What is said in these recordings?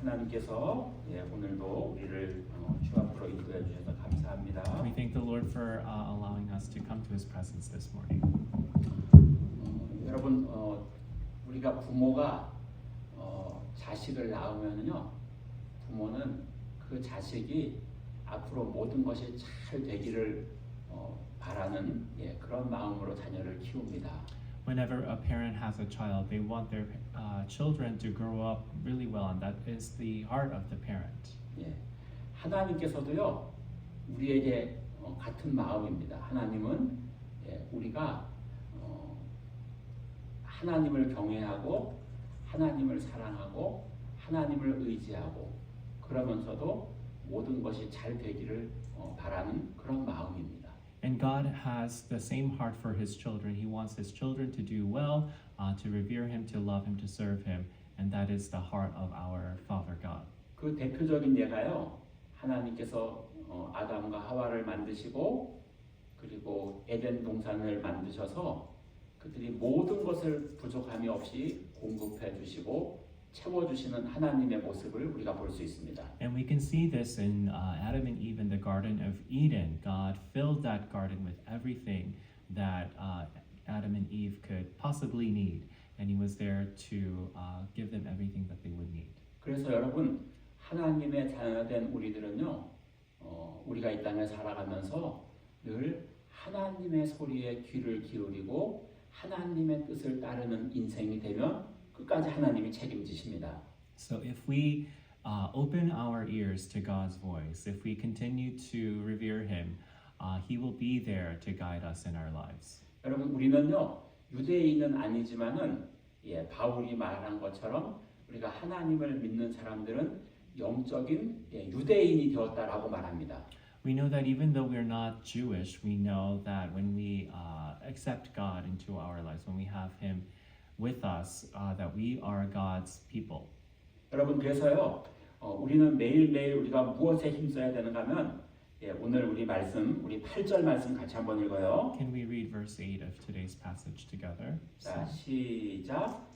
하나님께서 오늘도 우리를 주 앞으로 인도해 주셔서 감사합니다. We thank the Lord for allowing us to come to His presence this morning. 여러분 우리가 부모가 자식을 낳으면요, 부모는 그 자식이 앞으로 모든 것이 잘 되기를 바라는 그런 마음으로 자녀를 키웁니다. Whenever a parent has a child, they want their children to grow up really well, and that is the heart of the parent. 하나님께서도요 우리에게 같은 마음입니다. 하나님은 우리가 하나님을 경외하고 하나님을 사랑하고 하나님을 의지하고 그러면서도 모든 것이 잘 되기를 바라는 그런 마음입니다. And God has the same heart for His children. He wants His children to do well, to revere Him, to love Him, to serve Him, and that is the heart of our Father God. 그 대표적인 예가요, 하나님께서 아담과 하와를 만드시고 그리고 에덴 동산을 만드셔서 그들이 모든 것을 부족함이 없이 공급해 주시고 채워주시는 하나님의 모습을 우리가 볼 수 있습니다. And we can see this in Adam and Eve in the Garden of Eden. God filled that garden with everything that Adam and Eve could possibly need, and He was there to give them everything that they would need. 그래서 여러분, 하나님의 자녀된 우리들은요, 우리가 이 땅을 살아가면서 늘 하나님의 소리에 귀를 기울이고 하나님의 뜻을 따르는 인생이 되면 끝까지 하나님이 책임지십니다. So if we open our ears to God's voice, if we continue to revere Him, He will be there to guide us in our lives. 여러분, 우리는요 유대인은 아니지만은 바울이 말한 것처럼 우리가 하나님을 믿는 사람들은 영적인 유대인이 되었다라고 말합니다. We know that even though we're not Jewish, we know that when we accept God into our lives, when we have Him with us, that we are God's people. 여러분, 그래서요 우리는 매일매일 우리가 무엇에 힘써야 되는가 하면 오늘 우리 8절 말씀 같이 한번 읽어요. Can we read verse 8 of today's passage together? 자, 시작.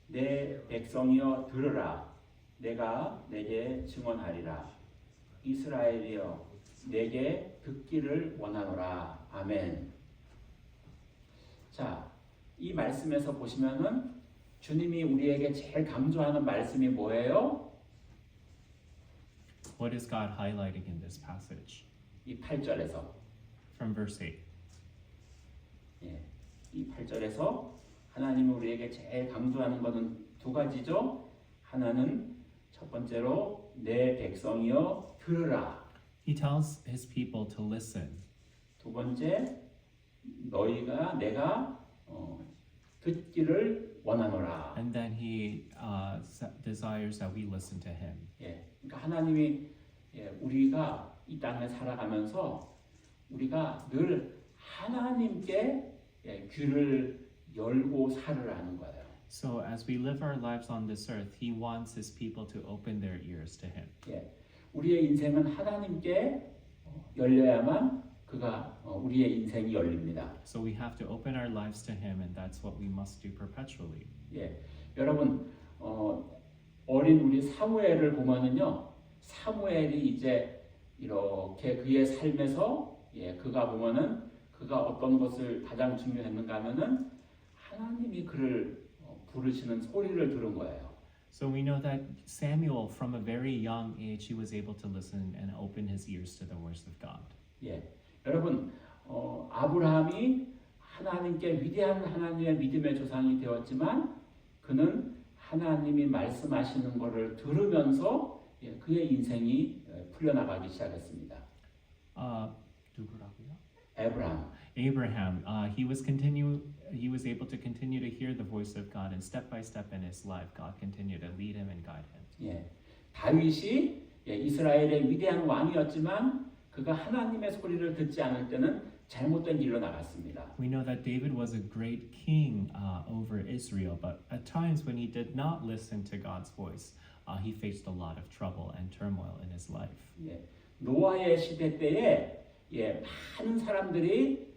내 백성이여 들으라. 내가 내게 증언하리라. 이스라엘이여 내게 듣기를 원하노라. 아멘. 자, 이 말씀에서 보시면은 주님이 우리에게 제일 강조하는 말씀이 뭐예요? What is God highlighting in this passage? 이 8절에서. From verse 8. 이 8절에서 하나님이 우리에게 제일 강조하는 것은 두 가지죠. 하나는 첫 번째로 내 백성이여 들으라. He tells His people to listen. 두 번째 내가 듣기를 원하노라. And then He desires that we listen to Him. 그러니까 하나님이 우리가 이 땅에 살아가면서 우리가 늘 하나님께 귀를 열고 살으라는 거예요. So as we live our lives on this earth, He wants His people to open their ears to Him. 우리의 인생은 하나님께 열려야만 그가 우리의 인생이 열립니다. So we have to open our lives to Him, and that's what we must do perpetually. 여러분 어린 우리 사무엘을 보면은요, 사무엘이 이제 이렇게 그의 삶에서 그가 보면은 그가 어떤 것을 가장 중요했는가 하면은 하나님이 그를 부르시는 소리를 들은 거예요. So we know that Samuel, from a very young age, he was able to listen and open his ears to the voice of God. 여러분, 아브라함이 하나님께 위대한 하나님의 믿음의 조상이 되었지만 그는 하나님이 말씀하시는 것을 들으면서 그의 인생이 풀려나가기 시작했습니다. 누구라고요? Abraham. He was able to continue to hear the voice of God, and step by step in his life, God continued to lead him and guide him. 다윗이 이스라엘의 위대한 왕이었지만 그가 하나님의 소리를 듣지 않을 때는 잘못된 길로 나갔습니다. We know that David was a great king over Israel, but at times when he did not listen to God's voice, he faced a lot of trouble and turmoil in his life. 노아의 시대 때에 많은 사람들이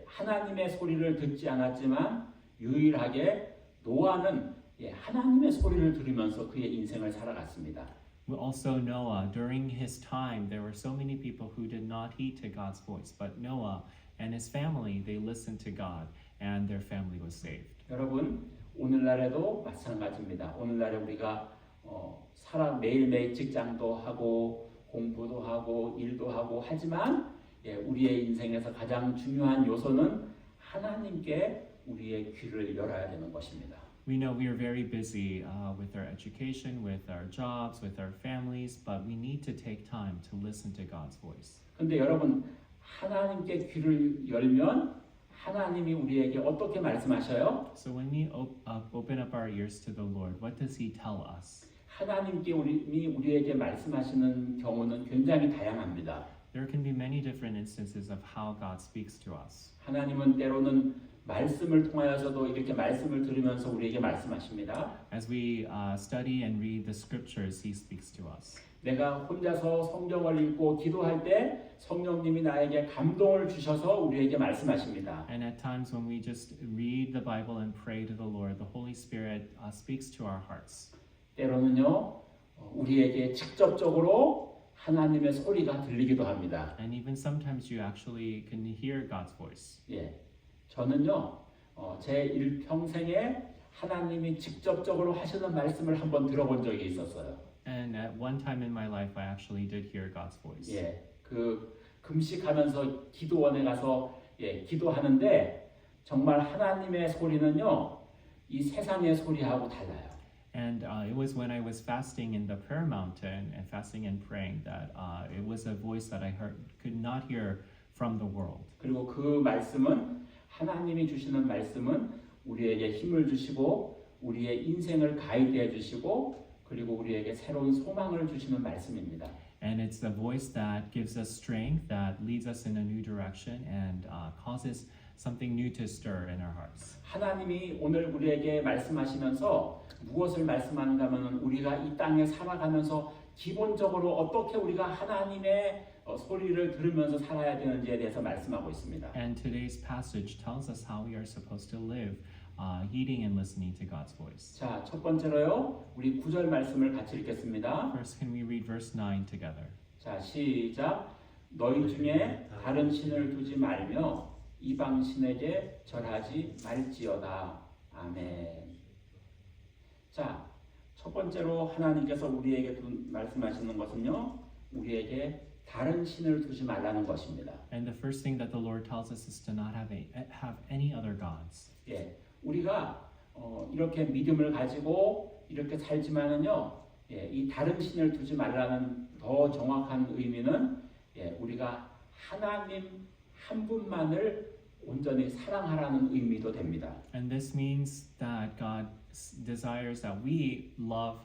하나님의 소리를 듣지 않았지만 유일하게 노아는 하나님의 소리를 들으면서 그의 인생을 살아갔습니다. Also, Noah, during his time, there were so many people who did not heed to God's voice, but Noah and his family, they listened to God, and their family was saved. 여러분, 오늘날에도 마찬가지입니다. 오늘날에 우리가 매일매일 직장도 하고 공부도 하고 일도 하고 하지만 우리의 인생에서 가장 중요한 요소는 하나님께 우리의 귀를 열어야 되는 것입니다. We know we are very busy with our education, with our jobs, with our families, but we need to take time to listen to God's voice. 근데 여러분, 하나님께 귀를 열면 하나님이 우리에게 어떻게 말씀하셔요? So when we open up our ears to the Lord, what does He tell us? 하나님께 우리에게 말씀하시는 경우는 굉장히 다양합니다. There can be many different instances of how God speaks to us. 하나님은 때로는 말씀을 통하여서도 이렇게 말씀을 들으면서 우리에게 말씀하십니다. As we study and read the scriptures, He speaks to us. 내가 혼자서 성경을 읽고 기도할 때 성령님이 나에게 감동을 주셔서 우리에게 말씀하십니다. And at times when we just read the Bible and pray to the Lord, the Holy Spirit speaks to our hearts. 때로는요, 우리에게 직접적으로 하나님의 소리가 들리기도 합니다. And even sometimes you actually can hear God's voice. 저는요, 제 일평생에 하나님이 직접적으로 하시는 말씀을 한번 들어본 적이 있었어요. And at one time in my life, I actually did hear God's voice. 그 금식하면서 기도원에 가서 기도하는데 정말 하나님의 소리는요, 이 세상의 소리하고 달라요. And it was when I was fasting in the prayer mountain and fasting and praying that it was a voice that I could not hear from the world. 그리고 그 말씀은 하나님이 주시는 말씀은 우리에게 힘을 주시고 우리의 인생을 가이드해 주시고 그리고 우리에게 새로운 소망을 주시는 말씀입니다. And it's the voice that gives us strength, that leads us in a new direction, and causes something new to stir in our hearts. 하나님이 오늘 우리에게 말씀하시면서 무엇을 말씀하는가 하면 우리가 이 땅에 살아가면서 기본적으로 어떻게 우리가 하나님의 소리를 들으면서 살아야 되는지에 대해서 말씀하고 있습니다. And today's passage tells us how we are supposed to live, heeding and listening to God's voice. 자, 첫 번째로요. 우리 9절 말씀을 같이 읽겠습니다. First, can we read verse 9 together? 자, 시작. 너희 중에 다른 신을 두지 말며 이방 신에게 절하지 말지어다. 아멘. 자, 첫 번째로 하나님께서 우리에게 말씀하시는 것은요. 우리에게 다른 신을 두지 말라는 것입니다. And the first thing that the Lord tells us is to not have any other gods. 우리가 이렇게 믿음을 가지고 이렇게 살지만은요, 이 다른 신을 두지 말라는 더 정확한 의미는 우리가 하나님 한 분만을 온전히 사랑하라는 의미도 됩니다. And this means that God desires that we love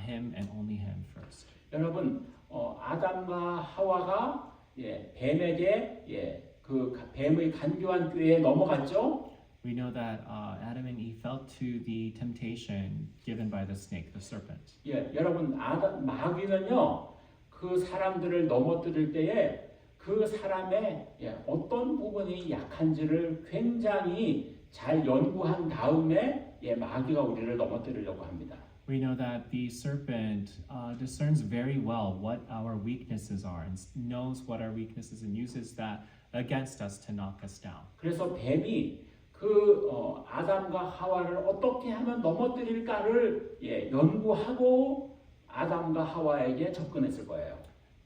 Him and only Him first. 여러분, 아담과 하와가 뱀에게 그 뱀의 간교한 꾀에 넘어갔죠. We know that Adam and Eve fell to the temptation given by the snake, the serpent. 여러분, 마귀는요, 그 사람들을 넘어뜨릴 때에 그 사람의 어떤 부분이 약한지를 굉장히 잘 연구한 다음에 마귀가 우리를 넘어뜨리려고 합니다. We know that the serpent discerns very well what our weaknesses are and knows what our weaknesses and uses that against us to knock us down. 그래서 뱀이 그 아담과 하와를 어떻게 하면 넘어뜨릴까를 연구하고 아담과 하와에게 접근했을 거예요.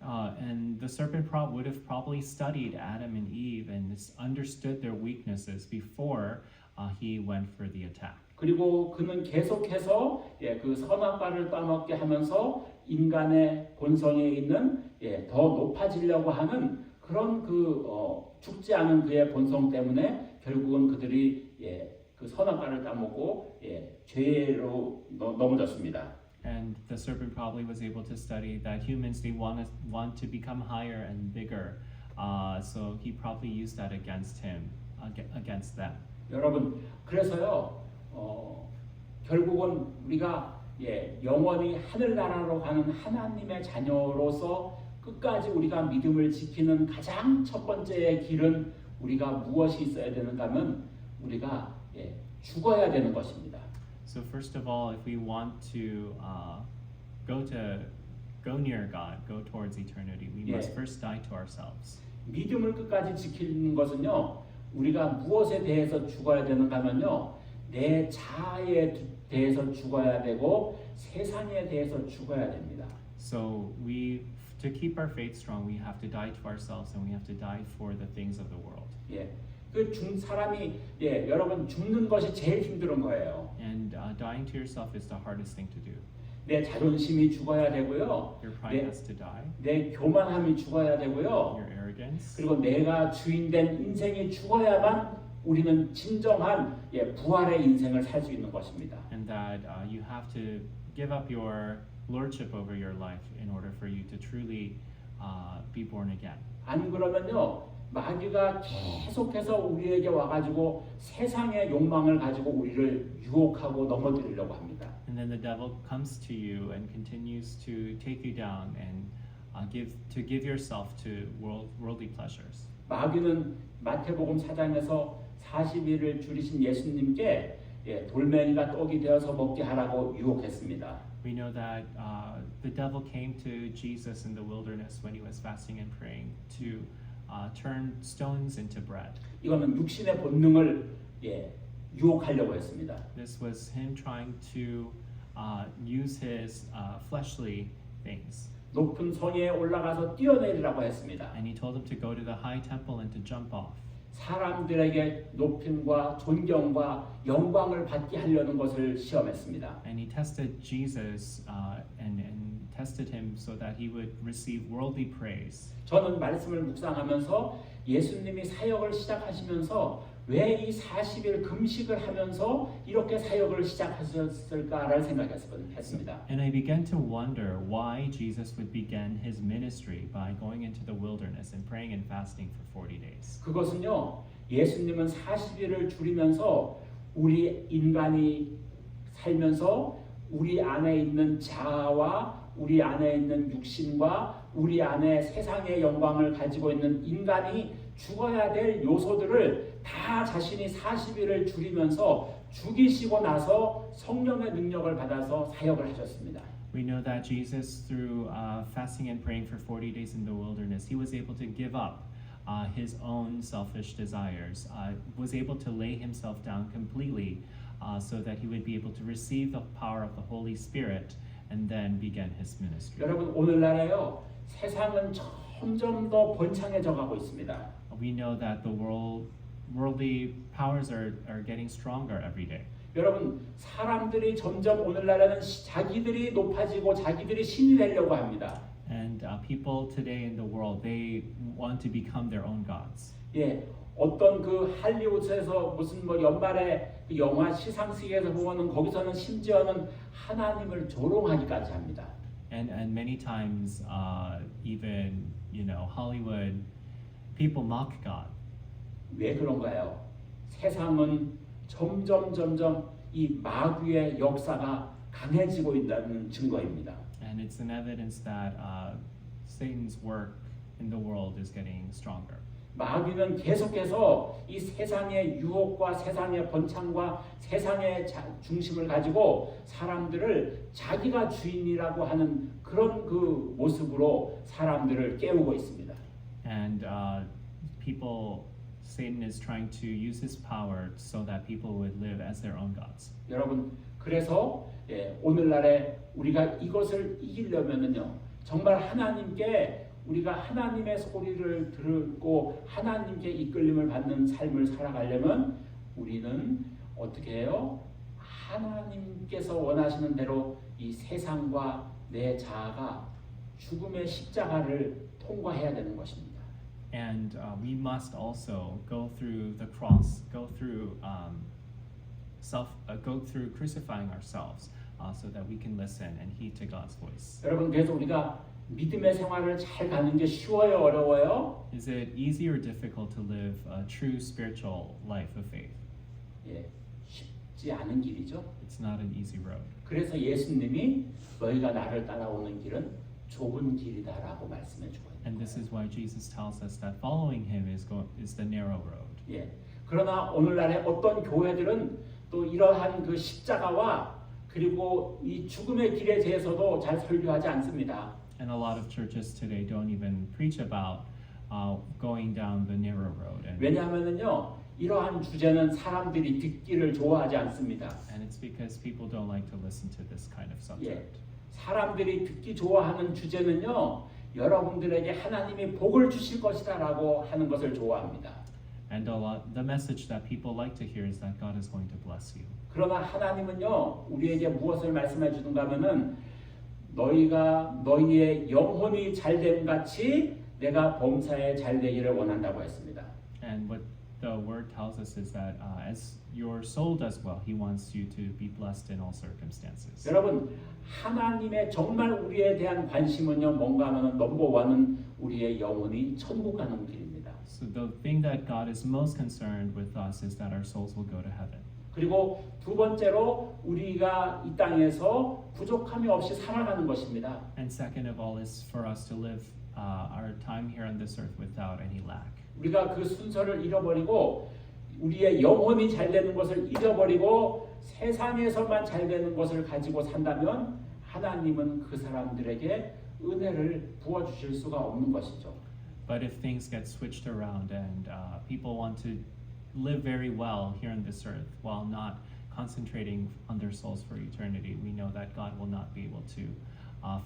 And the serpent would have probably studied Adam and Eve and understood their weaknesses before he went for the attack. 그리고 그는 계속해서 그 선악과를 따먹게 하면서 인간의 본성에 있는 더 높아지려고 하는 그런 죽지 않은 그의 본성 때문에 결국은 그들이 그 선악과를 따먹고 죄로 넘어졌습니다. And the serpent probably was able to study that humans they want to become higher and bigger, so he probably used that against them. 여러분, 그래서요, 결국은 우리가 영원히 하늘나라로 가는 하나님의 자녀로서 끝까지 우리가 믿음을 지키는 가장 첫 번째의 길은 우리가 무엇이 있어야 되는가 하면 우리가 죽어야 되는 것입니다. So first of all, if we want to go near God, go towards eternity, we must Yeah. first die to ourselves. 믿음을 끝까지 지키는 것은요, 우리가 무엇에 대해서 죽어야 되는가 하면요, 내 자아에 대해서 죽어야 되고 세상에 대해서 죽어야 됩니다. So to keep our faith strong, we have to die to ourselves and we have to die for the things of the world. 예, 사람이 여러분 죽는 것이 제일 힘든 거예요. And dying to yourself is the hardest thing to do. 내 자존심이 죽어야 되고요. Your pride has to die. 내 교만함이 죽어야 되고요. Your arrogance. 그리고 내가 주인된 인생이 죽어야만 우리는 진정한 부활의 인생을 살 수 있는 것입니다. And that you have to give up your lordship over your life in order for you to truly be born again. 안 그러면요, 마귀가 계속해서 우리에게 와가지고 세상의 욕망을 가지고 우리를 유혹하고 넘어뜨리려고 합니다. And then the devil comes to you and continues to take you down and give yourself to worldly pleasures. 마귀는 마태복음 4장에서 40일을 줄이신 예수님께 돌멩이가 떡이 되어서 먹게 하라고 유혹했습니다. We know that the devil came to Jesus in the wilderness when he was fasting and praying to turn stones into bread. 이거는 육신의 본능을 유혹하려고 했습니다. This was him trying to use his fleshly things. 높은 성에 올라가서 뛰어내리라고 했습니다. And he told him to go to the high temple and to jump off. 사람들에게 높임과 존경과 영광을 받게 하려는 것을 시험했습니다. And he tested Jesus and tested him so that he would receive worldly praise. 저는 말씀을 묵상하면서 예수님이 사역을 시작하시면서 왜 이 40일 금식을 하면서 이렇게 사역을 시작하셨을까를 생각했습니다. And I began to wonder why Jesus would begin his ministry by going into the wilderness and praying and fasting for 40 days. 그것은요, 예수님은 40일을 줄이면서 우리 인간이 살면서 우리 안에 있는 자아와 우리 안에 있는 육신과 우리 안에 세상의 영광을 가지고 있는 인간이 죽어야 될 요소들을 다 자신이 40일을 줄이면서 죽이시고 나서 성령의 능력을 받아서 사역을 하셨습니다. We know that Jesus, through fasting and praying for 40 days in the wilderness, he was able to give up his own selfish desires, was able to lay himself down completely so that he would be able to receive the power of the Holy Spirit and then begin his ministry. 여러분, 오늘날에요, 세상은 점점 더 번창해져 가고 있습니다. We know that the worldly powers are getting stronger every day. 여러분, 사람들이 점점 오늘날에는 자기들이 높아지고 자기들이 신이 되려고 합니다. And people today in the world, they want to become their own gods. 예, 어떤 그 할리우드에서 무슨 뭐 연말에 그 영화 시상식에서 보면은 거기서는 심지어는 하나님을 조롱하기까지 합니다. And many times, even Hollywood, people mock God. 왜 그런가요? 세상은 점점 이 마귀의 역사가 강해지고 있다는 증거입니다. And it's an evidence that Satan's work in the world is getting stronger. 마귀는 계속해서 이 세상의 유혹과 세상의 번창과 세상의 중심을 가지고 사람들을 자기가 주인이라고 하는 그런 그 모습으로 사람들을 깨우고 있습니다. And Satan is trying to use his power so that people would live as their own gods. 여러분, 그래서 오늘날에 우리가 이것을 이기려면은요, 정말 하나님께 우리가 하나님의 소리를 듣고 하나님께 이끌림을 받는 삶을 살아가려면 우리는 어떻게 해요? 하나님께서 원하시는 대로 이 세상과 내 자아가 죽음의 십자가를 통과해야 되는 것입니다. And we must also go through the cross, go through crucifying ourselves, so that we can listen and heed to God's voice. 여러분, 그래서 우리가 믿음의 생활을 잘 가는 게 쉬워요, 어려워요? Is it easy or difficult to live a true spiritual life of faith? 쉽지 않은 길이죠. It's not an easy road. 그래서 예수님이 너희가 나를 따라오는 길은 좁은 길이다라고 말씀해 주고 And this is why Jesus tells us that following him is the narrow road. 그러나 오늘날에 어떤 교회들은 또 이러한 그 십자가와 그리고 이 죽음의 길에 대해서도 잘 설교하지 않습니다. And a lot of churches today don't even preach about going down the narrow road. 왜냐하면은요 이러한 주제는 사람들이 듣기를 좋아하지 않습니다. And it's because people don't like to listen to this kind of subject. 사람들이 듣기 좋아하는 주제는요 여러분들에게 하나님이 복을 주실 것이다라고 하는 것을 좋아합니다. And the message that people like to hear is that God is going to bless you. 그러나 하나님은요 우리에게 무엇을 말씀해 주는가 하면은 너희가 너희의 영혼이 잘됨 같이 내가 범사에 잘되기를 원한다고 했습니다. And what the word tells us is that as your soul does well, He wants you to be blessed in all circumstances. 여러분 하나님의 정말 우리에 대한 관심은요 뭔가 하면은 넘버원은 우리의 영혼이 천국 가는 길입니다. So the thing that God is most concerned with us is that our souls will go to heaven. 그리고 두 번째로 우리가 이 땅에서 부족함이 없이 살아가는 것입니다. And second of all is for us to live our time here on this earth without any lack. 우리가 그 순서를 잃어버리고 우리의 영혼이 잘 되는 것을 잃어버리고 세상에서만 잘 되는 것을 가지고 산다면 하나님은 그 사람들에게 은혜를 부어주실 수가 없는 것이죠. But if things get switched around and people want to live very well here on this earth while not concentrating on their souls for eternity, we know that God will not be able to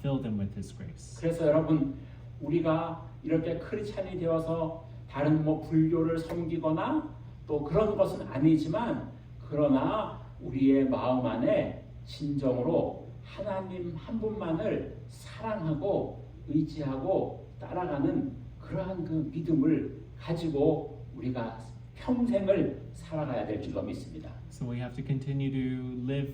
fill them with His grace. 그래서 여러분 우리가 이렇게 크리스찬이 되어서 다른 불교를 섬기거나 또 그런 것은 아니지만 그러나 우리의 마음 안에 진정으로 하나님 한 분만을 사랑하고 의지하고 따라가는 그러한 그 믿음을 가지고 우리가 평생을 살아가야 될 줄로 믿습니다. So we have to continue to live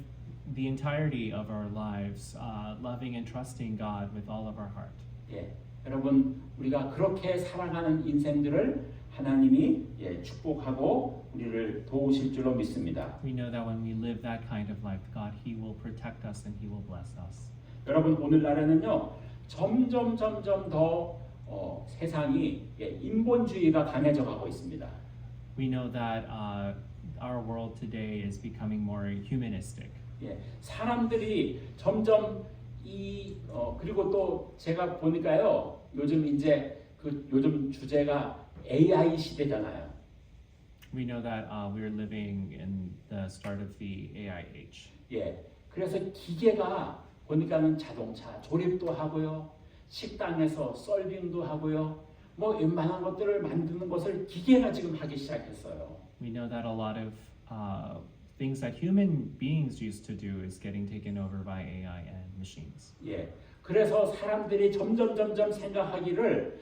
the entirety of our lives loving and trusting God with all of our heart. 예, 여러분 우리가 그렇게 살아가는 인생들을 하나님이 축복하고 우리를 도우실 줄로 믿습니다. We know that when we live that kind of life, God, He will protect us and He will bless us. 여러분 오늘날에는요 점점 더 세상이 인본주의가 강해져 가고 있습니다. We know that our world today is becoming more humanistic. 예, 사람들이 점점 그리고 또 제가 보니까요 요즘 이제 요즘 주제가 AI 시대잖아요. We know that we're living in the start of the AI age. 예, 그래서 기계가 보니까는 자동차 조립도 하고요, 식당에서 서빙도 하고요, 뭐 웬만한 것들을 만드는 것을 기계가 지금 하기 시작했어요. We know that a lot of things that human beings used to do is getting taken over by AI and machines. 예, 그래서 사람들이 점점 생각하기를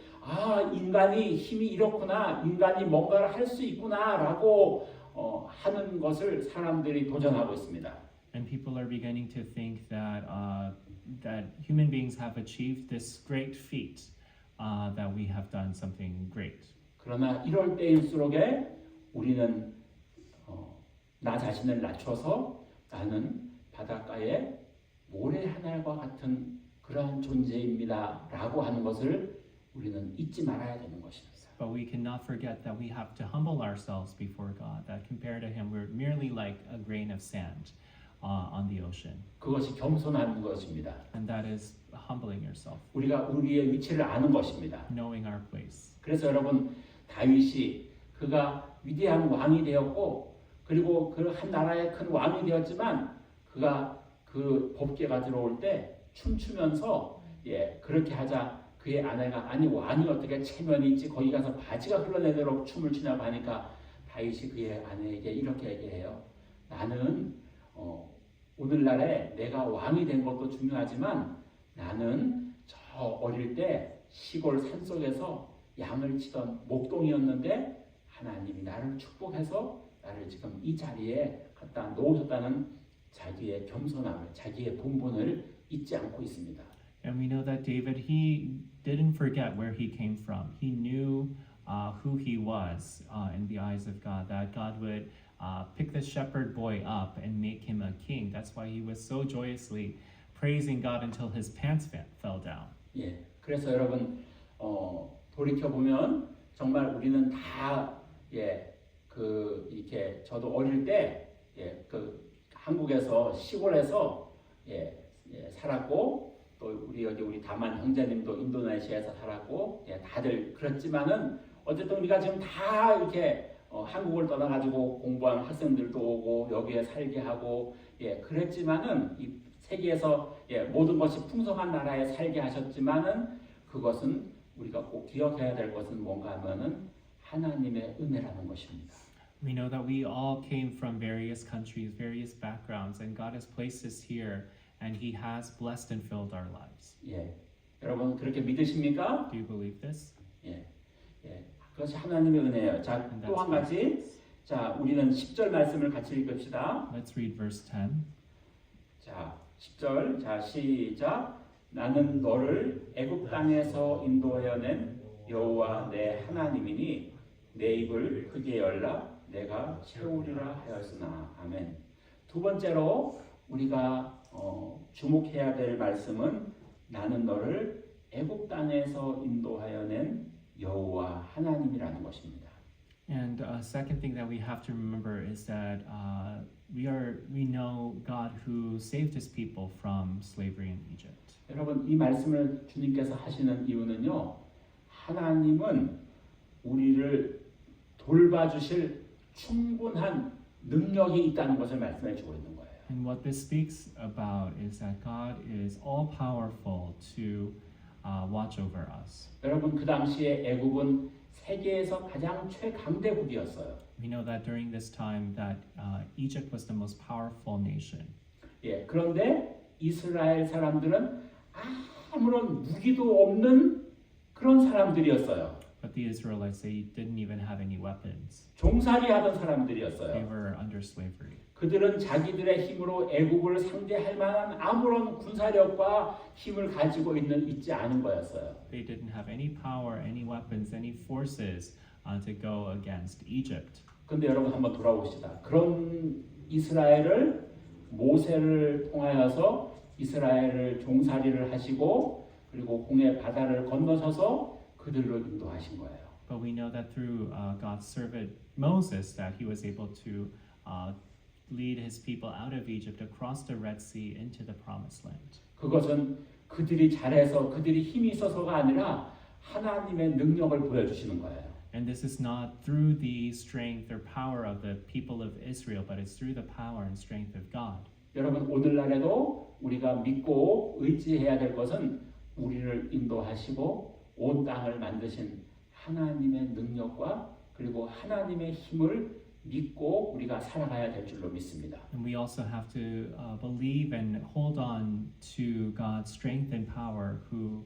인간이 힘이 이렇구나, 인간이 뭔가를 할 수 있구나라고 하는 것을 사람들이 도전하고 있습니다. And people are beginning to think that that human beings have achieved this great feat, that we have done something great. 그러나 이럴 때일수록에 우리는 나 자신을 낮춰서 나는 바닷가의 모래 하나와 같은 그러한 존재입니다라고 하는 것을 우리는 잊지 말아야 되는 것입니다. But we cannot forget that we have to humble ourselves before God. That compared to Him, we're merely like a grain of sand on the ocean. 그것이 겸손한 것입니다. And that is humbling yourself, 우리가 우리의 위치를 아는 것입니다. knowing our place. 그래서 여러분 다윗이 그가 위대한 왕이 되었고 그리고 그 한 나라의 큰 왕이 되었지만 그가 그 법궤가 들어올 때 춤추면서 그렇게 하자 그의 아내가 아니 왕이 어떻게 체면이 있지 거기 가서 바지가 흘러내도록 춤을 추냐고 하니까 다윗이 그의 아내에게 이렇게 얘기해요. 나는 오늘날에 내가 왕이 된 것도 중요하지만 나는 저 어릴 때 시골 산속에서 양을 치던 목동이었는데 하나님이 나를 축복해서 나를 지금 이 자리에 갖다 놓으셨다는 자기의 겸손함을, 자기의 본분을 잊지 않고 있습니다. And we know that David, he didn't forget where he came from. He knew who he was in the eyes of God, that God would pick the shepherd boy up and make him a king. That's why he was so joyously praising God until his pants fell down. 예, 그래서 여러분 돌이켜 보면 정말 우리는 다 이렇게 저도 어릴 때 그 한국에서 시골에서 살았고 또 우리 다만 형제님도 인도네시아에서 살았고 다들 그렇지만은 어쨌든 우리가 지금 다 이렇게 한국을 떠나가지고 공부한 학생들도 오고 여기에 살게 하고 그랬지만은 이 세계에서 모든 것이 풍성한 나라에 살게 하셨지만은 그것은 우리가 꼭 기억해야 될 것은 뭔가 하면은 하나님의 은혜라는 것입니다. We know that we all came from various countries, various backgrounds, and God has placed us here, and He has blessed and filled our lives. 여러분 그렇게 믿으십니까? Do you believe this? 그것이 하나님의 은혜예요. 자, 또 한 가지. 자, 우리는 10절 말씀을 같이 읽읍시다. Let's read verse 10. 자, 10절. 자, 시작. 나는 너를 애굽 땅에서 인도하여 낸 여호와 내 하나님이니 내 입을 크게 열라 내가 채우리라 하였으나. 아멘. 두 번째로 우리가 주목해야 될 말씀은 나는 너를 애굽 땅에서 인도하여 낸 여호와 하나님이라는 것입니다. And a second thing that we have to remember is that we know God who saved His people from slavery in Egypt. 여러분 이 말씀을 주님께서 하시는 이유는요. 하나님은 우리를 돌봐주실 충분한 능력이 있다는 것을 말씀해 주고 있는 거예요. And what this speaks about is that God is all powerful to watch over us. 여러분 그 당시에 애굽은 세계에서 가장 최강대국이었어요. We know that during this time that Egypt was the most powerful nation. 그런데 이스라엘 사람들은 아무런 무기도 없는 그런 사람들이었어요. But the Israelites, they didn't even have any weapons. 종살이하던 They 사람들이었어요. were under slavery. 그들은 자기들의 힘으로 애국을 상대할 만한 아무런 군사력과 힘을 가지고 있지 않은 거였어요. They didn't have any power, any weapons, any forces to go against Egypt. 근데 여러분 한번 돌아봅시다. 그런 이스라엘을 모세를 통하여서 이스라엘을 종살이를 하시고 그리고 홍해 바다를 건너셔서 그들로 인도하신 거예요. But we know that through God's servant Moses that he was able to lead his people out of Egypt across the Red Sea into the promised land. 그것은 그들이 잘해서 그들이 힘이 있어서가 아니라 하나님의 능력을 보여주시는 거예요. And this is not through the strength or power of the people of Israel, but it's through the power and strength of God. 여러분 오늘날에도 우리가 믿고 의지해야 될 것은 우리를 인도하시고 온 땅을 만드신 하나님의 능력과 그리고 하나님의 힘을 믿고 우리가 살아가야 될 줄로 믿습니다. And we also have to believe and hold on to God's strength and power who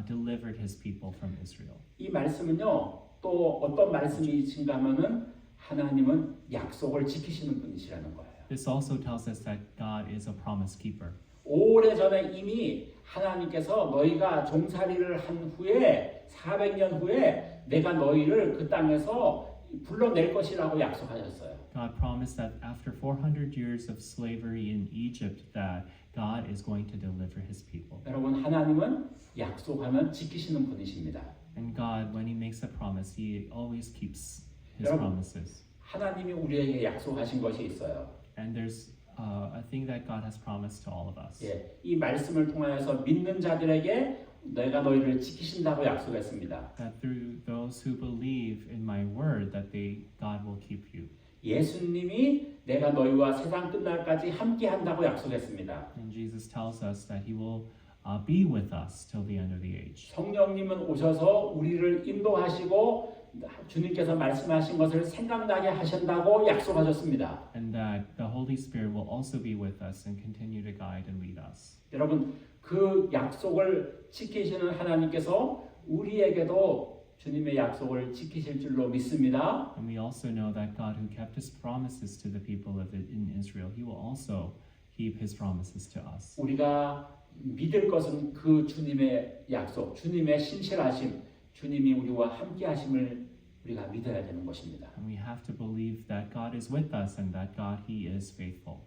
delivered his people from Israel. 이 말씀은요. 또 어떤 말씀이신가 하면은 하나님은 약속을 지키시는 분이시라는 거예요. This also tells us that God is a promise keeper. 오래전에 이미 하나님께서 너희가 종살이를 한 후에 400년 후에 내가 너희를 그 땅에서 불러낼 것이라고 약속하셨어요. God promised that after 400 years of slavery in Egypt that God is going to deliver his people. 여러분 하나님은 약속하면 지키시는 분이십니다. And God, when he makes a promise, he always keeps his 여러분, promises. 하나님이 우리에게 약속하신 것이 있어요. And there's a thing that God has promised to all of us. 이 말씀을 통하여서 믿는 자들에게 내가 너희를 지키신다고 약속했습니다. That through those who believe in my word, that God will keep you. 예수님이 내가 너희와 세상 끝날까지 함께 한다고 약속했습니다. And Jesus tells us that he will be with us till the end of the age. 성령님은 오셔서 우리를 인도하시고 주님께서 말씀하신 것을 생각나게 하신다고 약속하셨습니다. And that the Holy Spirit will also be with us and continue to guide and lead us. 여러분 그 약속을 지키시는 하나님께서 우리에게도 주님의 약속을 지키실 줄로 믿습니다. And we also know that God who kept his promises to the people in Israel, he will also keep his promises to us. 우리가 믿을 것은 그 주님의 약속, 주님의 신실하심, 주님이 우리와 함께 하심을 우리가 믿어야 되는 것입니다. And we have to believe that God is with us and that God, he is faithful.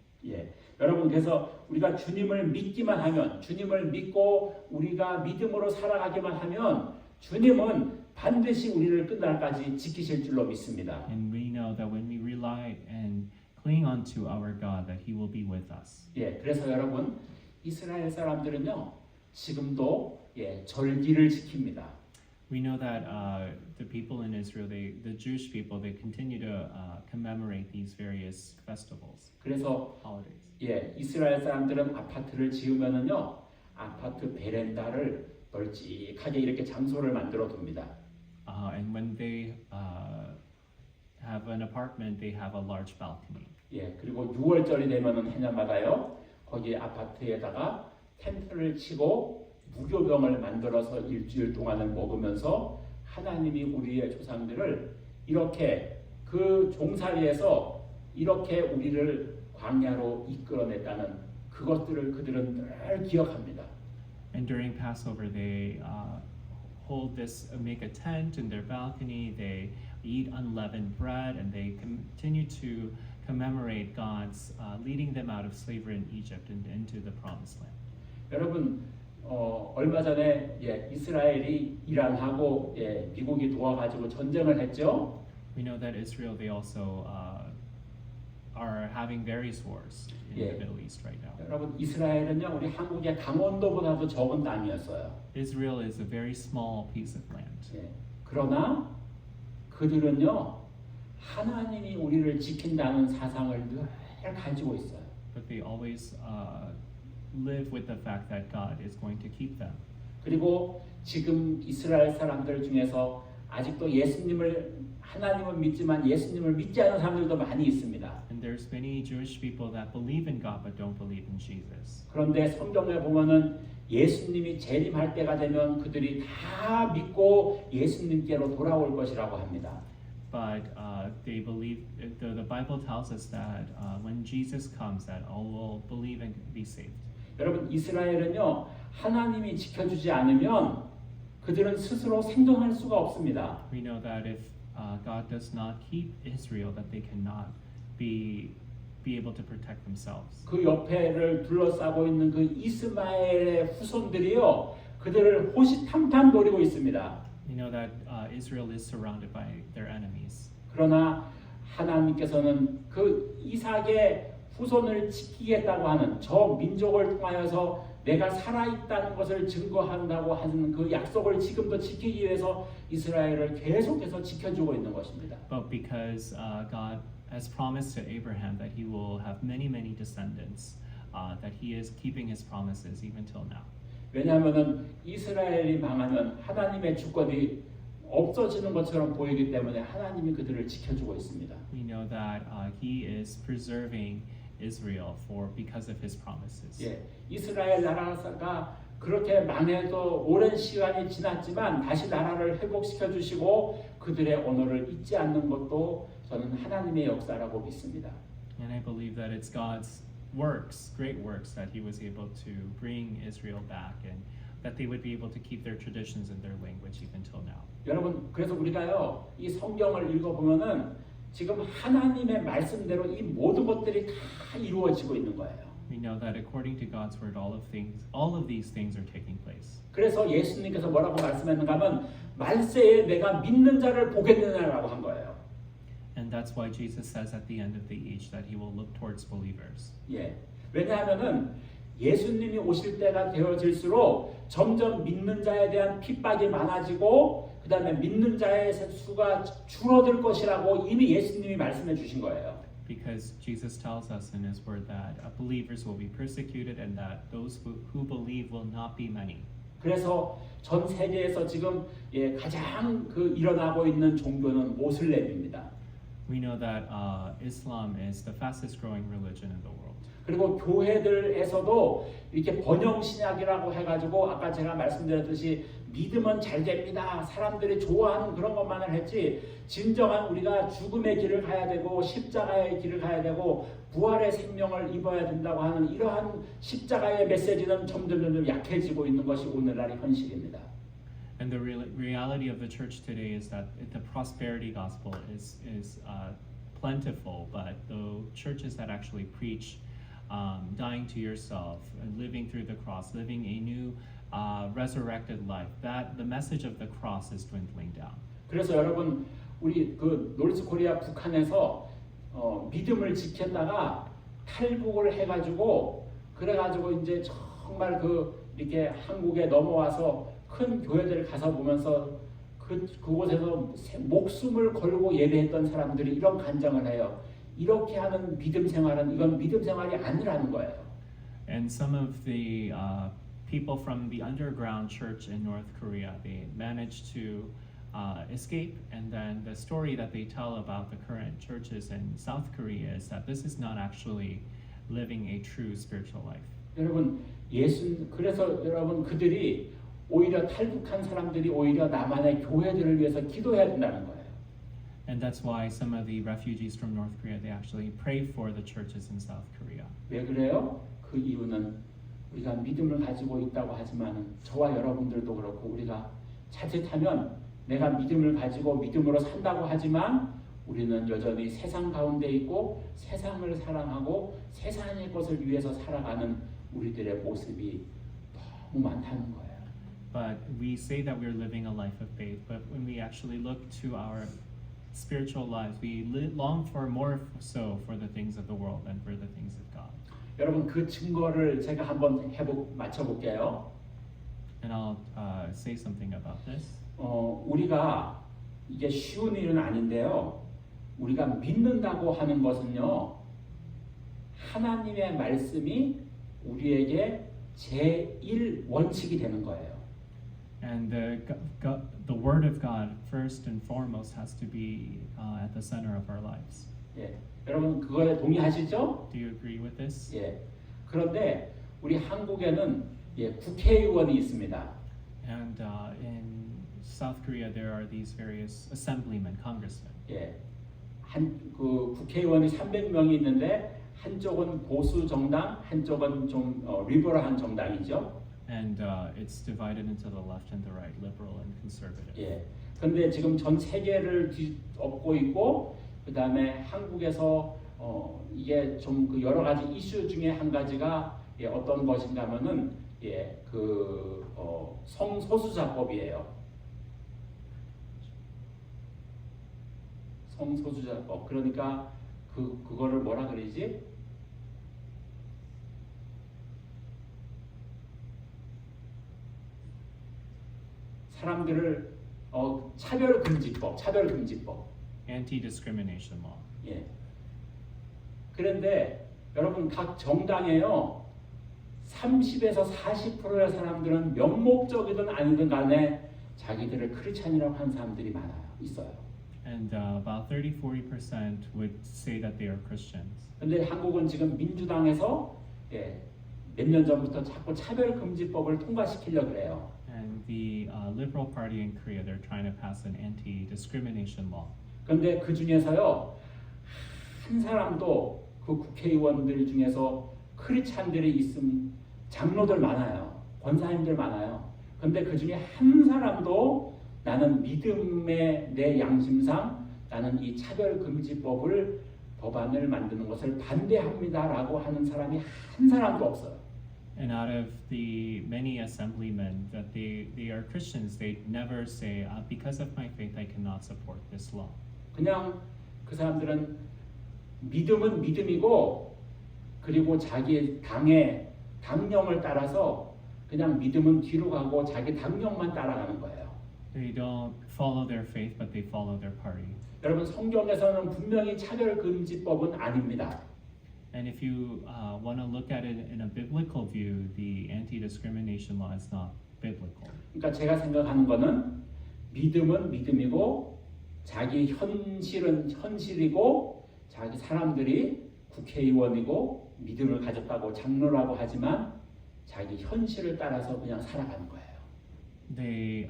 여러분 그래서 우리가 주님을 믿기만 하면 주님을 믿고 우리가 믿음으로 살아가기만 하면 주님은 반드시 우리를 끝날까지 지키실 줄로 믿습니다. And we know that when we rely and cling onto our God, that He will be with us. 예, 그래서 여러분 이스라엘 사람들은요 지금도 절기를 지킵니다. We know that the people in Israel, the Jewish people, they continue to commemorate these various festivals, 그래서 holidays. 이스라엘 사람들은 아파트를 지으면은요 아파트 베란다를 널찍하게 이렇게 장소를 만들어 둡니다. And when they have an apartment, they have a large balcony. 그리고 6월절이 되면은 해년마다요 거기 아파트에다가 텐트를 치고 무교병을 만들어서 일주일 동안을 먹으면서 하나님이 우리의 조상들을 이렇게 그 종살이에서 이렇게 우리를 광야로 이끌어냈다는 그것들을 그들은 늘 기억합니다. And during Passover, they hold this, make a tent in their balcony. They eat unleavened bread, and they continue to commemorate God's leading them out of slavery in Egypt and into the Promised Land. 여러분 얼마 전에 이스라엘이 이란하고 미국이 도와가지고 전쟁을 했죠. We know that Israel, they also are having various wars in the Middle East right now. 여러분 이스라엘은요 우리 한국의 강원도보다도 적은 땅이었어요. Israel is a very small piece of land. 그러나 그들은요 하나님이 우리를 지킨다는 사상을 늘 가지고 있어요. But they always live with the fact that God is going to keep them. 그리고 지금 이스라엘 사람들 중에서 아직도 하나님을 믿지만 예수님을 믿지 않은 사람들도 많이 있습니다. And there's many Jewish people that believe in God but don't believe in Jesus. 그런데 성경에 보면은 예수님이 재림할 때가 되면 그들이 다 믿고 예수님께로 돌아올 것이라고 합니다. But they believe, the Bible tells us that when Jesus comes, that all will believe and be saved. 여러분 이스라엘은요 하나님이 지켜주지 않으면 그들은 스스로 생존할 수가 없습니다. We know that if God does not keep Israel, that they cannot be able to protect themselves. 그 옆에를 둘러싸고 있는 그 이스마엘의 후손들이요 그들을 호시탐탐 노리고 있습니다. We know that Israel is surrounded by their enemies. 그러나 하나님께서는 그 이삭의 후손을 지키겠다고 하는 저 민족을 통하여서 내가 살아있다는 것을 증거한다고 하는 그 약속을 지금도 지키기 위해서 이스라엘을 계속해서 지켜주고 있는 것입니다. But because God has promised to Abraham that he will have many, many descendants, that he is keeping his promises even till now. 왜냐하면은 이스라엘이 망하면 하나님의 주권이 없어지는 것처럼 보이기 때문에 하나님이 그들을 지켜주고 있습니다. We know that he is preserving Israel because of his promises. 이스라엘 나라가 그렇게 망해도 오랜 시간이 지났지만 다시 나라를 회복시켜 주시고 그들의 언어를 잊지 않는 것도 저는 하나님의 역사라고 믿습니다. And I believe that it's God's works, great works, that he was able to bring Israel back and that they would be able to keep their traditions and their language even till now. 여러분 그래서 우리가요 이 성경을 읽어보면은 지금 하나님의 말씀대로 이 모든 것들이 다 이루어지고 있는 거예요. We know that according to God's word, all of these things are taking place. 그래서 예수님께서 뭐라고 말씀했는가 하면 말세에 내가 믿는 자를 보겠느냐라고 한 거예요. And that's why Jesus says at the end of the age that he will look towards believers. 왜냐하면은 예수님이 오실 때가 되어질수록 점점 믿는 자에 대한 핍박이 많아지고 그 다음에 믿는 자의 수가 줄어들 것이라고 이미 예수님이 말씀해 주신 거예요. Because Jesus tells us in his word that believers will be persecuted and that those who believe will not be many. 그래서 전 세계에서 지금 가장 일어나고 있는 종교는 모슬렘입니다. We know that Islam is the fastest growing religion in the world. 그리고 교회들에서도 이렇게 번영 신학이라고 해가지고 아까 제가 말씀드렸듯이 믿으면 잘 됩니다. 사람들이 좋아하는 그런 것만을 했지 진정한 우리가 죽음의 길을 가야 되고 십자가의 길을 가야 되고 부활의 생명을 입어야 된다고 하는 이러한 십자가의 메시지는 점점 약해지고 있는 것이 오늘날의 현실입니다. And the reality of the church today is that the prosperity gospel is plentiful, but the churches that actually preach dying to yourself, living through the cross, living a new resurrected life, that the message of the cross is dwindling down. 그래서 여러분 우리 노르스 코리아 북한에서 믿음을 지켰다가 탈북을 해가지고 그래가지고 이제 정말 이렇게 한국에 넘어와서 큰 교회들 가서 보면서 그곳에서 목숨을 걸고 예배했던 사람들이 이런 간증을 해요. 이렇게 하는 믿음 생활은 이건 믿음 생활이 아니라는 거예요. And some of the people from the underground church in North Korea, they managed to escape. And then the story that they tell about the current churches in South Korea is that this is not actually living a true spiritual life. 여러분 그래서 여러분 그들이 오히려 탈북한 사람들이 오히려 남한의 교회들을 위해서 기도해야 된다는 거예요. And that's why some of the refugees from North Korea, they actually pray for the churches in South Korea. 왜 그래요? 그 이유는 우리가 믿음을 가지고 있다고 하지만 저와 여러분들도 그렇고 우리가 자칫하면 내가 믿음을 가지고 믿음으로 산다고 하지만 우리는 여전히 세상 가운데 있고 세상을 사랑하고 세상의 것을 위해서 살아가는 우리들의 모습이 너무 많다는 거예요. But we say that we're living a life of faith, but when we actually look to our spiritual lives, we long for more so for the things of the world than for the things of God. 여러분 그 증거를 제가 한번 맞춰볼게요. And I'll say something about this. 우리가 이게 쉬운 일은 아닌데요. 우리가 믿는다고 하는 것은요. 하나님의 말씀이 우리에게 제1 원칙이 되는 거예요. And the word of God first and foremost has to be at the center of our lives. 예, 여러분 그거에 동의하시죠? Do you agree with this? 예. 그런데 우리 한국에는 국회의원이 있습니다. And in South Korea, there are these various assemblymen, congressmen. 예, 그 국회의원이 300명이 있는데 한쪽은 보수 정당, 한쪽은 좀 리버럴한 정당이죠. And it's divided into the left and the right, liberal and conservative. 예. 근데 지금 전 세계를 뒤엎고 있고 그다음에 한국에서 이게 좀 그 여러 가지 이슈 중에 한 가지가 어떤 것인가면은 성소수자법이에요. 성소수자법. 그러니까 그거를 뭐라 그러지? 사람들을 차별금지법. Anti-discrimination law. 예. 그런데 여러분 각 정당에요 30에서 40%의 사람들은 명목적이든 아니든 간에 자기들을 크리스찬이라고 하는 사람들이 있어요. And about 30-40% would say that they are Christians. 근데 한국은 지금 민주당에서 몇 년 전부터 자꾸 차별금지법을 통과시키려고 그래요. And the Liberal Party in Korea, they're trying to pass an anti-discrimination law. 그런데 그 중에서요 한 사람도 그 국회의원들 중에서 크리스찬들이 있음 장로들 많아요. 권사님들 많아요. 그런데 그 중에 한 사람도 나는 믿음의 내 양심상 나는 이 차별금지법을 법안을 만드는 것을 반대합니다라고 하는 사람이 한 사람도 없어요. And out of the many assemblymen that they are Christians, they never say, because of my faith, I cannot support this law. 그냥 그 사람들은 믿음은 믿음이고 그리고 자기 당의 당령을 따라서 그냥 믿음은 뒤로 가고 자기 당령만 따라가는 거예요. They don't follow their faith, but they follow their party. 여러분 성경에서는 분명히 차별금지법은 아닙니다. And if you want to look at it in a biblical view, the anti-discrimination law is not biblical. 그러니까 제가 생각하는 거는 믿음은 믿음이고 자기 현실은 현실이고 자기 사람들이 국회의원이고 믿음을 가졌다고 장로라고 하지만 자기 현실을 따라서 그냥 살아가는 거예요. They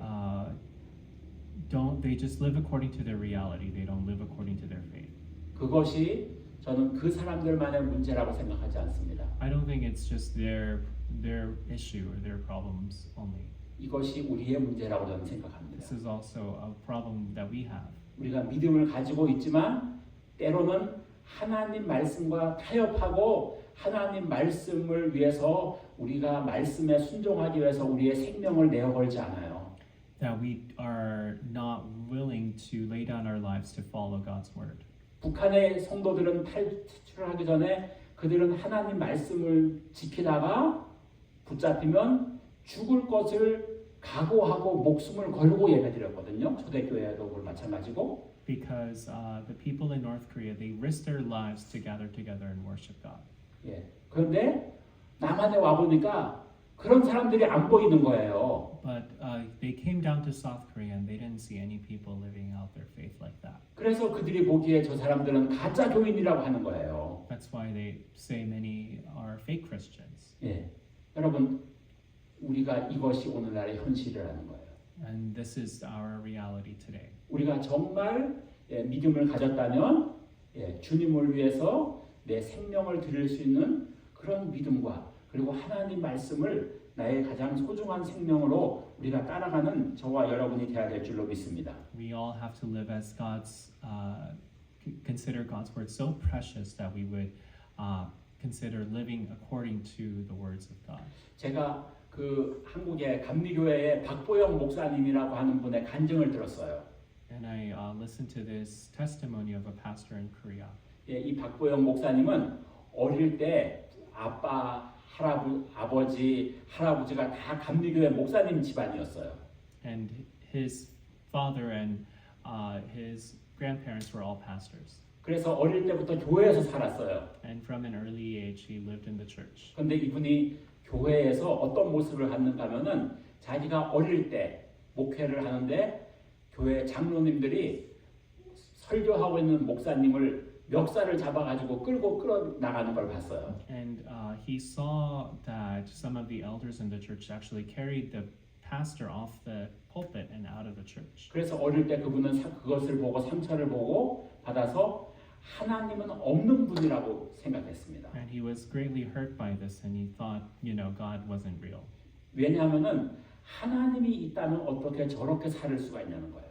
they just live according to their reality. They don't live according to their faith. 그것이 저는 그 사람들만의 문제라고 생각하지 않습니다. I don't think it's just their issue or their problems only. 이것이 우리의 문제라고 저는 생각합니다. This is also a problem that we have. 우리가 믿음을 가지고 있지만 때로는 하나님 말씀과 타협하고 하나님 말씀을 위해서 우리가 말씀에 순종하기 위해서 우리의 생명을 내어걸지 않아요. That we are not willing to lay down our lives to follow God's word. 북한의 성도들은 탈출하기 전에 그들은 하나님 말씀을 지키다가 붙잡히면 죽을 것을 각오하고 목숨을 걸고 예배드렸거든요. 초대교회도 그걸 마찬가지고. Because the people in North Korea, they risked their lives to gather together and worship God. 예. 그런데 남한에 와 보니까 그런 사람들이 안 보이는 거예요. But they came down to South Korea and they didn't see any people living out their faith like that. 그래서 그들이 보기에 저 사람들은 가짜 교인이라고 하는 거예요. That's why they say many are fake Christians. 예. 여러분, 우리가 이것이 오늘날의 현실이라는 거예요. And this is our reality today. 우리가 정말 믿음을 가졌다면 주님을 위해서 내 생명을 드릴 수 있는 그런 믿음과 그리고 하나님 말씀을 나의 가장 소중한 생명으로 우리가 따라가는 저와 여러분이 되어야 될 줄로 믿습니다. We all have to live as God's, consider God's word so precious that we would consider living according to the words of God. 제가 그 한국의 감리교회의 박보영 목사님이라고 하는 분의 간증을 들었어요. And I listened to this testimony of a pastor in Korea. 이 박보영 목사님은 어릴 때 아빠, 아버지, 할아버지가 다 감리교회 목사님 집안이었어요. And his father and his grandparents were all pastors. 그래서 어릴 때부터 교회에서 살았어요. And from an early age, he lived in the church. 그런데 이분이 교회에서 어떤 모습을 갖는가 하면은 자기가 어릴 때 목회를 하는데 교회 장로님들이 설교하고 있는 목사님을 멱살을 잡아가지고 끌어 나가는 걸 봤어요. And he saw that some of the elders in the church actually carried the pastor off the pulpit and out of the church. 그래서 어릴 때 그분은 그것을 보고 상처를 보고 받아서 하나님은 없는 분이라고 생각했습니다. And he was greatly hurt by this, and he thought, God wasn't real. 왜냐하면은 하나님이 있다면 어떻게 저렇게 살 수가 있냐는 거예요.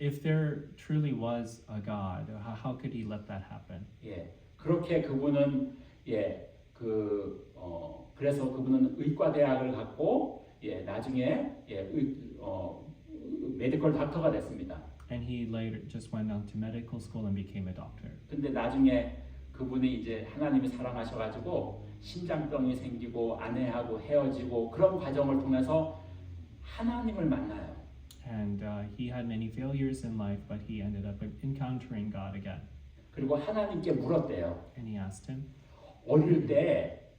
If there truly was a God, how could he let that happen? 예, 그렇게 그분은 그래서 그분은 의과 대학을 갖고 나중에 메디컬 닥터가 됐습니다. And he later just went on to medical school and became a doctor. 근데 나중에 그분이 이제 하나님이 사랑하셔가지고 심장병이 생기고 아내하고 헤어지고 그런 과정을 통해서 하나님을 만나요. And he had many failures in life, but he ended up encountering God again. 그리고 하나님께 물었대요. And he asked him, 어릴 때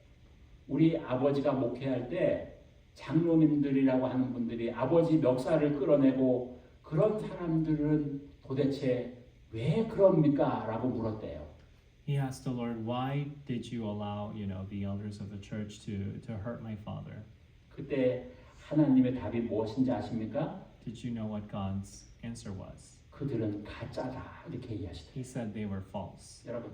우리 아버지가 목회할 때 장로님들이라고 하는 분들이 아버지 멱살을 끌어내고 그런 사람들은 도대체 왜 그럽니까? 라고 물었대요. he asked the Lord, why did you allow, the elders of the church to hurt my father? 그때 하나님의 답이 무엇인지 아십니까? Did you know what God's answer was? 그들은 가짜다 이렇게 얘기하시대요. He said they were false. 여러분,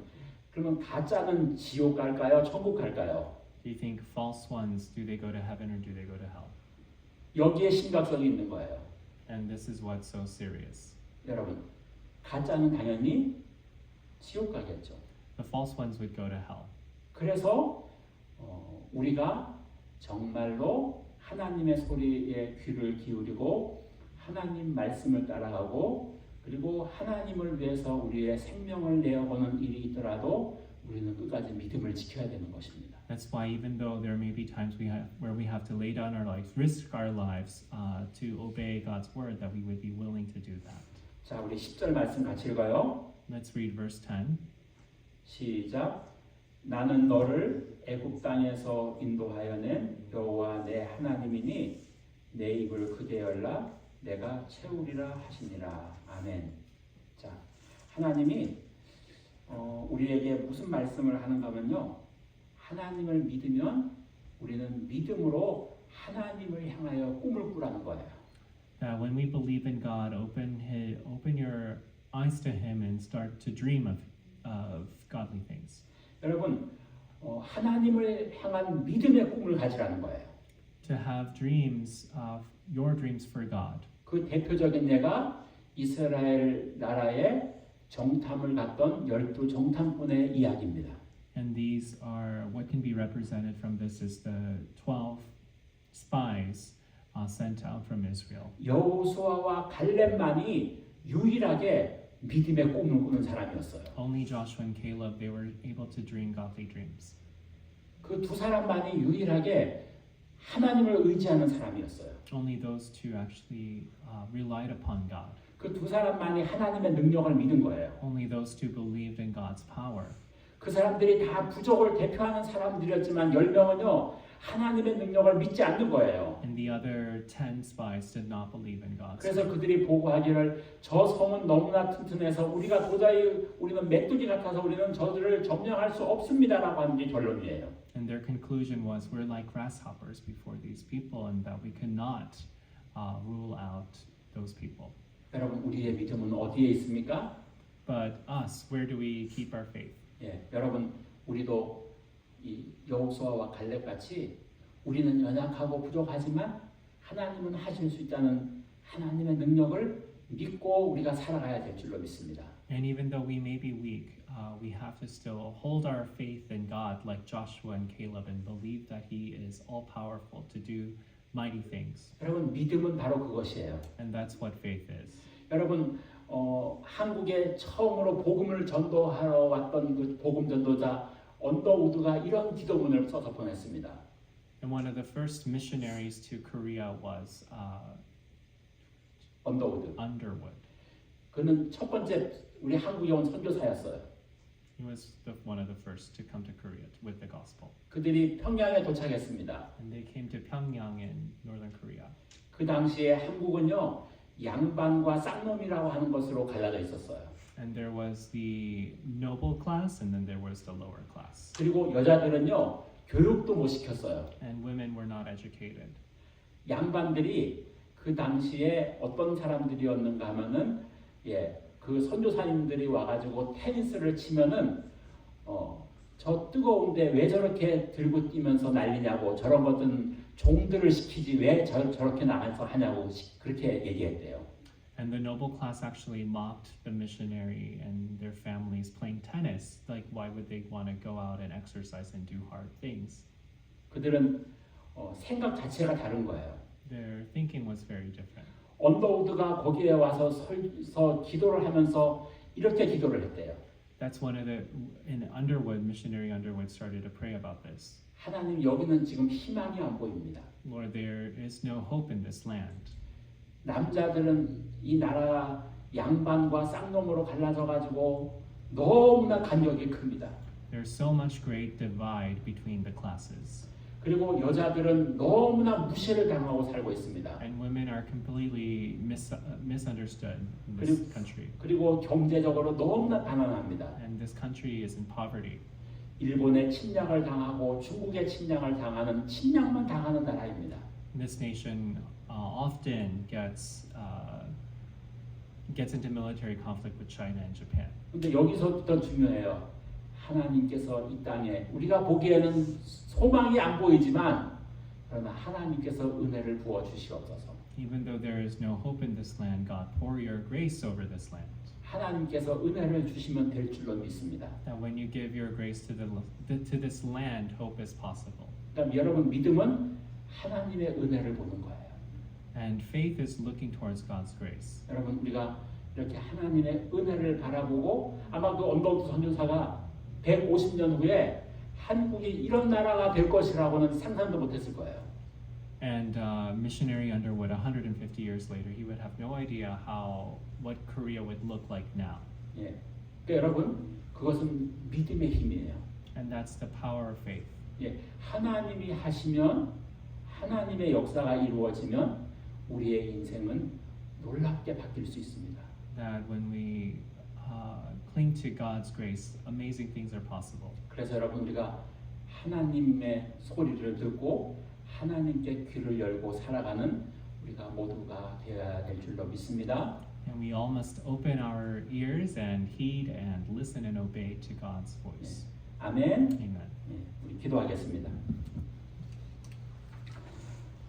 그러면 가짜는 지옥 갈까요? 천국 갈까요? Do you think false ones, do they go to heaven or do they go to hell? 여기에 심각성이 있는 거예요. And this is what's so serious. 여러분, 가짜는 당연히 지옥 가겠죠. The false ones would go to hell. 그래서 우리가 정말로 하나님의 소리에 귀를 기울이고 하나님 말씀을 따라가고 그리고 하나님을 위해서 우리의 생명을 내어보는 일이 있더라도 우리는 끝까지 믿음을 지켜야 되는 것입니다. That's why even though there may be times where we have to lay down our lives, risk our lives to obey God's word, that we would be willing to do that. 자, 우리 10절 말씀 같이 읽어요. Let's read verse 10. 시작. 나는 너를 애굽 땅에서 인도하여 낸 여호와 내 하나님이니 내 입을 크게 열라 내가 채우리라 하시니라. 아멘. 자, 하나님이 우리에게 무슨 말씀을 하는가 하면요. 하나님을 믿으면 우리는 믿음으로 하나님을 향하여 꿈을 꾸라는 거예요. That when we believe in God, open your eyes to Him and start to dream of godly things. 여러분, 하나님을 향한 믿음의 꿈을 가지라는 거예요. To have dreams of your dreams for God. 그 대표적인 예가 이스라엘 나라의 정탐을 갔던 12 정탐꾼의 이야기입니다. And these are what can be represented from this is the 12 spies sent out from Israel. 여호수아와 갈렙만이 유일하게 믿음의 꿈을 꾸는 사람이었어요. Only Joshua and Caleb, they were able to dream godly dreams. 그 두 사람만이 유일하게 하나님을 의지하는 사람이었어요. Only those two actually relied upon God. 그 두 사람만이 하나님의 능력을 믿은 거예요. Only those two believed in God's power. 그 사람들이 다 부족을 대표하는 사람들이었지만 10명은요 하나님의 능력을 믿지 않는 거예요. And the other 10 spies did not believe in God's 그래서 power. 그들이 보고하기를 저 성은 너무나 튼튼해서 우리가 도저히 우리는 메뚜기 같아서 우리는 저들을 점령할 수 없습니다라고 하는 게 결론이에요. And their conclusion was, we're like grasshoppers before these people, and that we cannot rule out those people. 여러분 우리의 믿음은 어디에 있습니까? But us, where do we keep our faith? 예, 여러분 우리도 이 여호수아와 갈렙 같이 우리는 연약하고 부족하지만 하나님은 하실 수 있다는 하나님의 능력을 믿고 우리가 살아가야 될 줄로 믿습니다. And even though we may be weak, we have to still hold our faith in God like Joshua and Caleb and believe that He is all powerful to do mighty things. 여러분 믿음은 바로 그것이에요. And that's what faith is. 여러분 한국에 처음으로 복음을 전도하러 왔던 그 복음 전도자 언더우드가 이런 기도문을 써서 보냈습니다. And one of the first missionaries to Korea was 언더우드. Underwood. 그는 첫 번째 우리 한국에 온 선교사였어요. He was one of the first to come to Korea with the gospel. 그들이 평양에 도착했습니다. And they came to Pyongyang in northern Korea. 그 당시에 한국은요 양반과 쌍놈이라고 하는 것으로 갈라져 있었어요. And there was the noble class and then there was the lower class. 그리고 여자들은요 교육도 못 시켰어요. And women were not educated. 양반들이 그 당시에 어떤 사람들이었는가 하면은 그 선교사님들이 와가지고 테니스를 치면은 저 뜨거운데 왜 저렇게 들고 뛰면서 난리냐고 저런 것은 종들을 시키지 왜 저렇게 나가서 하냐고 그렇게 얘기했대요. And the noble class actually mocked the missionary and their families playing tennis. Like, why would they want to go out and exercise and do hard things? 그들은 생각 자체가 다른 거예요. Their thinking was very different. 언더우드가 거기에 와서 서서 기도를 하면서 이렇게 기도를 했대요. That's one of the in Underwood, missionary Underwood started to pray about this. 하나님 여기는 지금 희망이 안 보입니다. Lord, there is no hope in this land. 남자들은 이 나라 양반과 쌍놈으로 갈라져 가지고 너무나 간격이 큽니다. There's so much great divide between the classes. 그리고 여자들은 너무나 무시를 당하고 살고 있습니다. And women are completely misunderstood in this country. 그리고 경제적으로 너무나 가난합니다. And this country is in poverty. 일본의 침략을 당하고 중국의 침략을 당하는 침략만 당하는 나라입니다. This nation often gets into military conflict with China and Japan. 근데 여기서부터 중요해요. 하나님께서 이 땅에 우리가 보기에는 소망이 안 보이지만 그러나 하나님께서 은혜를 부어 주시옵소서. Even though there is no hope in this land, God, pour your grace over this land. 하나님께서 은혜를 주시면 될 줄로 믿습니다. That when you give your grace to this land, hope is possible. 그다음 여러분 믿음은 하나님의 은혜를 보는 거예요. And faith is looking towards God's grace. 여러분 우리가 이렇게 하나님의 은혜를 바라보고 아마 그 언더우드 선교사가 150년 후에 한국이 이런 나라가 될 것이라고는 상상도 못했을 거예요. And missionary Underwood, 150 years later, he would have no idea what Korea would look like now. 예, 그러니까 여러분 그것은 믿음의 힘이에요. And that's the power of faith. 예, 하나님이 하시면 하나님의 역사가 이루어지면 우리의 인생은 놀랍게 바뀔 수 있습니다. That when we cling to God's grace, amazing things are possible. 그래서 여러분 우리가 하나님의 소리를 듣고 하나님께 귀를 열고 살아가는 우리가 모두가 되어야 될 줄로 믿습니다. And we all must open our ears and heed and listen and obey to God's voice. 아멘. Amen. 예, 우리 기도하겠습니다.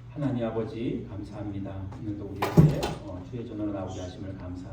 하나님 아버지 감사합니다. 오늘도 우리에게 주의 전으로 나오게 하심을 감사합니다.